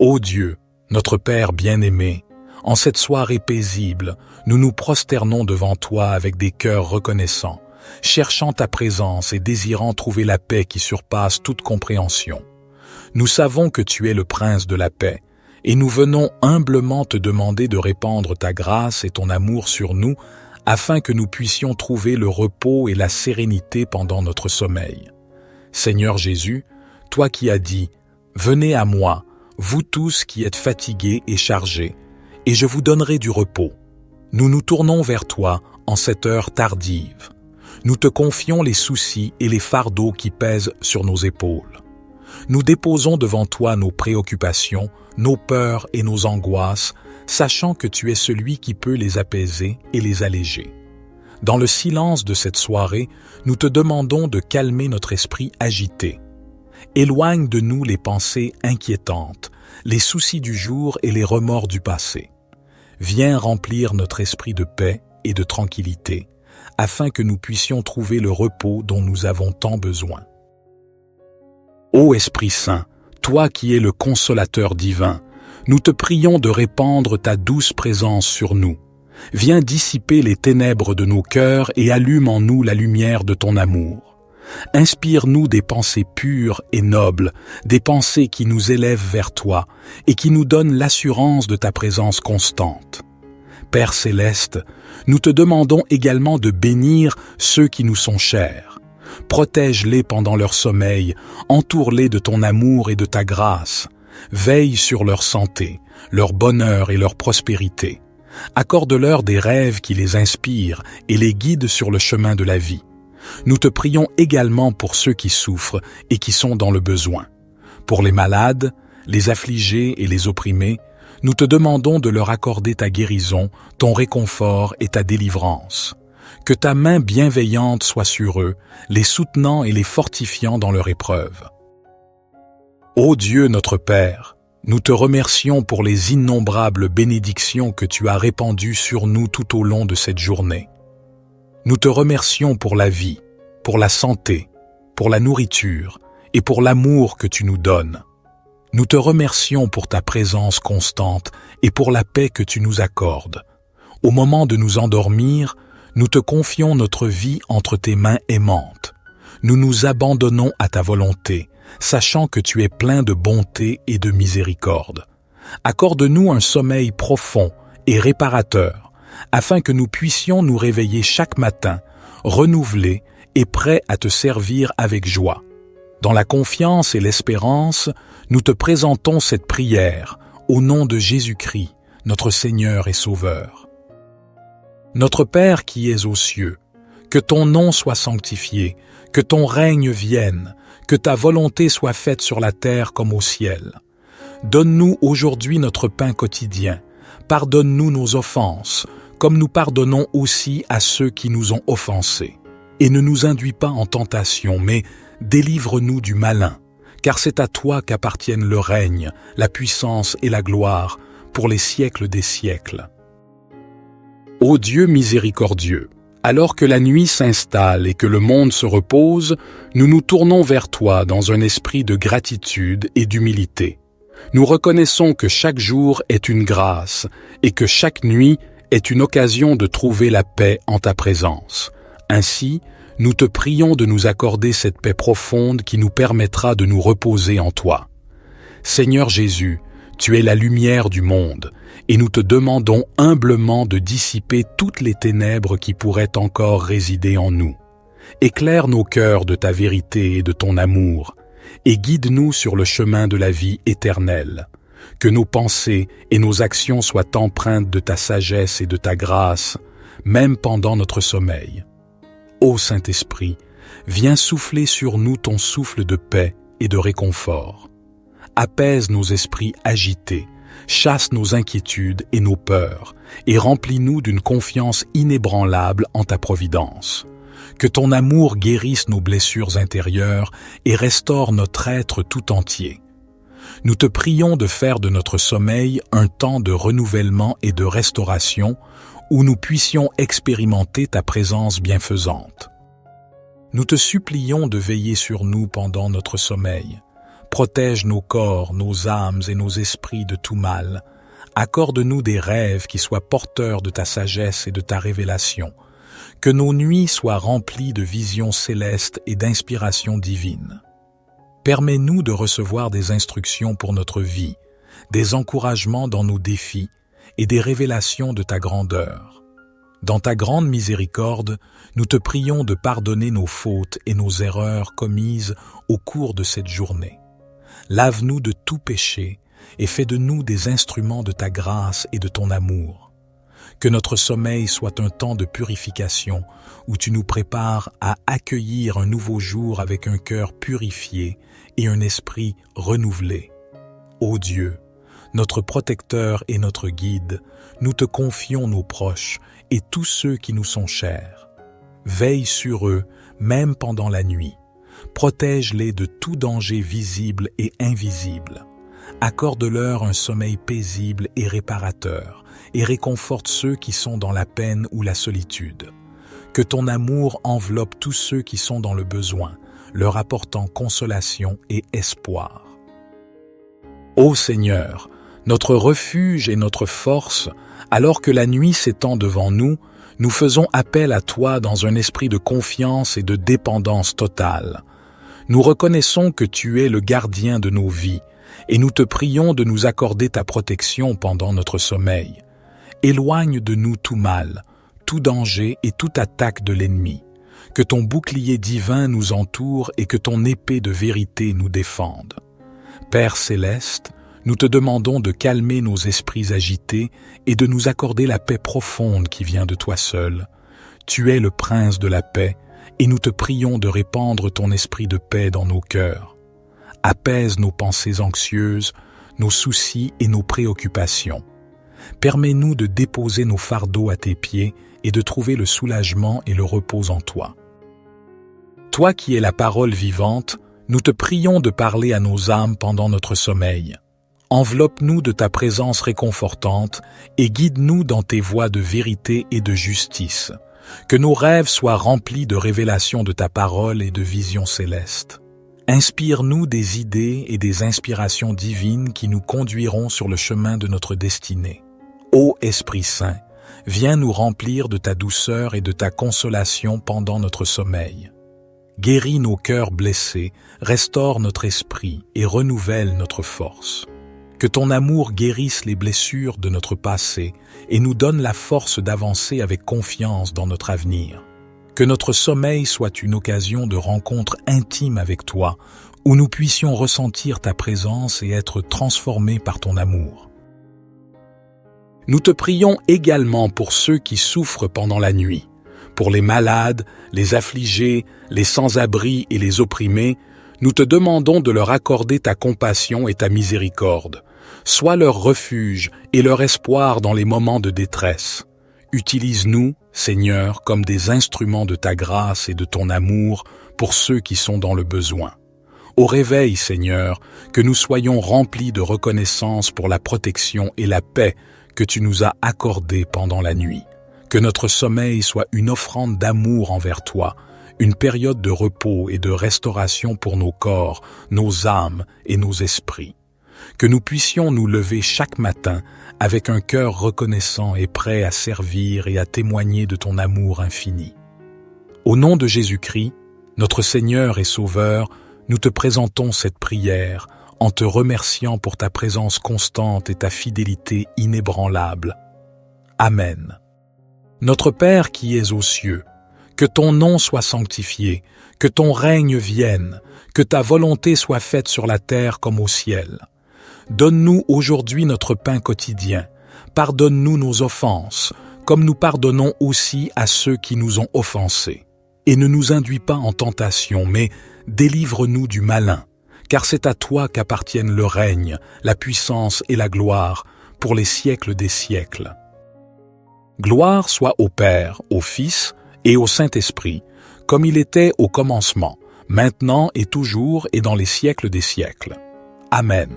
Ô Dieu, notre Père bien-aimé, en cette soirée paisible, nous nous prosternons devant toi avec des cœurs reconnaissants, cherchant ta présence et désirant trouver la paix qui surpasse toute compréhension. Nous savons que tu es le Prince de la paix, et nous venons humblement te demander de répandre ta grâce et ton amour sur nous, afin que nous puissions trouver le repos et la sérénité pendant notre sommeil. Seigneur Jésus, toi qui as dit « Venez à moi, vous tous qui êtes fatigués et chargés, et je vous donnerai du repos ». Nous nous tournons vers toi en cette heure tardive. Nous te confions les soucis et les fardeaux qui pèsent sur nos épaules. Nous déposons devant toi nos préoccupations, nos peurs et nos angoisses, sachant que tu es celui qui peut les apaiser et les alléger. Dans le silence de cette soirée, nous te demandons de calmer notre esprit agité. Éloigne de nous les pensées inquiétantes, les soucis du jour et les remords du passé. Viens remplir notre esprit de paix et de tranquillité, afin que nous puissions trouver le repos dont nous avons tant besoin. Ô Esprit Saint, toi qui es le consolateur divin, nous te prions de répandre ta douce présence sur nous. Viens dissiper les ténèbres de nos cœurs et allume en nous la lumière de ton amour. Inspire-nous des pensées pures et nobles, des pensées qui nous élèvent vers toi et qui nous donnent l'assurance de ta présence constante. Père céleste, nous te demandons également de bénir ceux qui nous sont chers. Protège-les pendant leur sommeil, entoure-les de ton amour et de ta grâce. Veille sur leur santé, leur bonheur et leur prospérité. Accorde-leur des rêves qui les inspirent et les guident sur le chemin de la vie. Nous te prions également pour ceux qui souffrent et qui sont dans le besoin. Pour les malades, les affligés et les opprimés, nous te demandons de leur accorder ta guérison, ton réconfort et ta délivrance. Que ta main bienveillante soit sur eux, les soutenant et les fortifiant dans leur épreuve. Ô Dieu notre Père, nous te remercions pour les innombrables bénédictions que tu as répandues sur nous tout au long de cette journée. Nous te remercions pour la vie, pour la santé, pour la nourriture et pour l'amour que tu nous donnes. Nous te remercions pour ta présence constante et pour la paix que tu nous accordes. Au moment de nous endormir, nous te confions notre vie entre tes mains aimantes. Nous nous abandonnons à ta volonté, sachant que tu es plein de bonté et de miséricorde. Accorde-nous un sommeil profond et réparateur, afin que nous puissions nous réveiller chaque matin, renouvelés et prêts à te servir avec joie. Dans la confiance et l'espérance, nous te présentons cette prière au nom de Jésus-Christ, notre Seigneur et Sauveur. Notre Père qui es aux cieux, que ton nom soit sanctifié, que ton règne vienne, que ta volonté soit faite sur la terre comme au ciel. Donne-nous aujourd'hui notre pain quotidien. Pardonne-nous nos offenses, comme nous pardonnons aussi à ceux qui nous ont offensés. Et ne nous induis pas en tentation, mais délivre-nous du malin, car c'est à toi qu'appartiennent le règne, la puissance et la gloire, pour les siècles des siècles. Ô Dieu miséricordieux, alors que la nuit s'installe et que le monde se repose, nous nous tournons vers toi dans un esprit de gratitude et d'humilité. Nous reconnaissons que chaque jour est une grâce et que chaque nuit est une occasion de trouver la paix en ta présence. Ainsi, nous te prions de nous accorder cette paix profonde qui nous permettra de nous reposer en toi. Seigneur Jésus, tu es la lumière du monde, et nous te demandons humblement de dissiper toutes les ténèbres qui pourraient encore résider en nous. Éclaire nos cœurs de ta vérité et de ton amour, et guide-nous sur le chemin de la vie éternelle. Que nos pensées et nos actions soient empreintes de ta sagesse et de ta grâce, même pendant notre sommeil. Ô Saint-Esprit, viens souffler sur nous ton souffle de paix et de réconfort. Apaise nos esprits agités, chasse nos inquiétudes et nos peurs, et remplis-nous d'une confiance inébranlable en ta providence. Que ton amour guérisse nos blessures intérieures et restaure notre être tout entier. Nous te prions de faire de notre sommeil un temps de renouvellement et de restauration où nous puissions expérimenter ta présence bienfaisante. Nous te supplions de veiller sur nous pendant notre sommeil. Protège nos corps, nos âmes et nos esprits de tout mal. Accorde-nous des rêves qui soient porteurs de ta sagesse et de ta révélation. Que nos nuits soient remplies de visions célestes et d'inspiration divine. Permets-nous de recevoir des instructions pour notre vie, des encouragements dans nos défis et des révélations de ta grandeur. Dans ta grande miséricorde, nous te prions de pardonner nos fautes et nos erreurs commises au cours de cette journée. Lave-nous de tout péché et fais de nous des instruments de ta grâce et de ton amour. Que notre sommeil soit un temps de purification où tu nous prépares à accueillir un nouveau jour avec un cœur purifié et un esprit renouvelé. Ô Dieu, notre protecteur et notre guide, nous te confions nos proches et tous ceux qui nous sont chers. Veille sur eux, même pendant la nuit. Protège-les de tout danger visible et invisible. Accorde-leur un sommeil paisible et réparateur, et réconforte ceux qui sont dans la peine ou la solitude. Que ton amour enveloppe tous ceux qui sont dans le besoin, leur apportant consolation et espoir. Ô Seigneur, notre refuge et notre force, alors que la nuit s'étend devant nous, nous faisons appel à toi dans un esprit de confiance et de dépendance totale. Nous reconnaissons que tu es le gardien de nos vies, et nous te prions de nous accorder ta protection pendant notre sommeil. Éloigne de nous tout mal, tout danger et toute attaque de l'ennemi. Que ton bouclier divin nous entoure et que ton épée de vérité nous défende. Père céleste, nous te demandons de calmer nos esprits agités et de nous accorder la paix profonde qui vient de toi seul. Tu es le prince de la paix, et nous te prions de répandre ton esprit de paix dans nos cœurs. Apaise nos pensées anxieuses, nos soucis et nos préoccupations. Permets-nous de déposer nos fardeaux à tes pieds et de trouver le soulagement et le repos en toi. Toi qui es la parole vivante, nous te prions de parler à nos âmes pendant notre sommeil. Enveloppe-nous de ta présence réconfortante et guide-nous dans tes voies de vérité et de justice. Que nos rêves soient remplis de révélations de ta parole et de visions célestes. Inspire-nous des idées et des inspirations divines qui nous conduiront sur le chemin de notre destinée. Ô Esprit Saint, viens nous remplir de ta douceur et de ta consolation pendant notre sommeil. Guéris nos cœurs blessés, restaure notre esprit et renouvelle notre force. Que ton amour guérisse les blessures de notre passé et nous donne la force d'avancer avec confiance dans notre avenir. Que notre sommeil soit une occasion de rencontre intime avec toi, où nous puissions ressentir ta présence et être transformés par ton amour. Nous te prions également pour ceux qui souffrent pendant la nuit, pour les malades, les affligés, les sans-abri et les opprimés. Nous te demandons de leur accorder ta compassion et ta miséricorde. Sois leur refuge et leur espoir dans les moments de détresse. Utilise-nous, Seigneur, comme des instruments de ta grâce et de ton amour pour ceux qui sont dans le besoin. Au réveil, Seigneur, que nous soyons remplis de reconnaissance pour la protection et la paix que tu nous as accordées pendant la nuit. Que notre sommeil soit une offrande d'amour envers toi, une période de repos et de restauration pour nos corps, nos âmes et nos esprits. Que nous puissions nous lever chaque matin avec un cœur reconnaissant et prêt à servir et à témoigner de ton amour infini. Au nom de Jésus-Christ, notre Seigneur et Sauveur, nous te présentons cette prière en te remerciant pour ta présence constante et ta fidélité inébranlable. Amen. Notre Père qui es aux cieux, que ton nom soit sanctifié, que ton règne vienne, que ta volonté soit faite sur la terre comme au ciel. Donne-nous aujourd'hui notre pain quotidien. Pardonne-nous nos offenses, comme nous pardonnons aussi à ceux qui nous ont offensés. Et ne nous induis pas en tentation, mais délivre-nous du malin, car c'est à toi qu'appartiennent le règne, la puissance et la gloire, pour les siècles des siècles. Gloire soit au Père, au Fils et au Saint-Esprit, comme il était au commencement, maintenant et toujours et dans les siècles des siècles. Amen.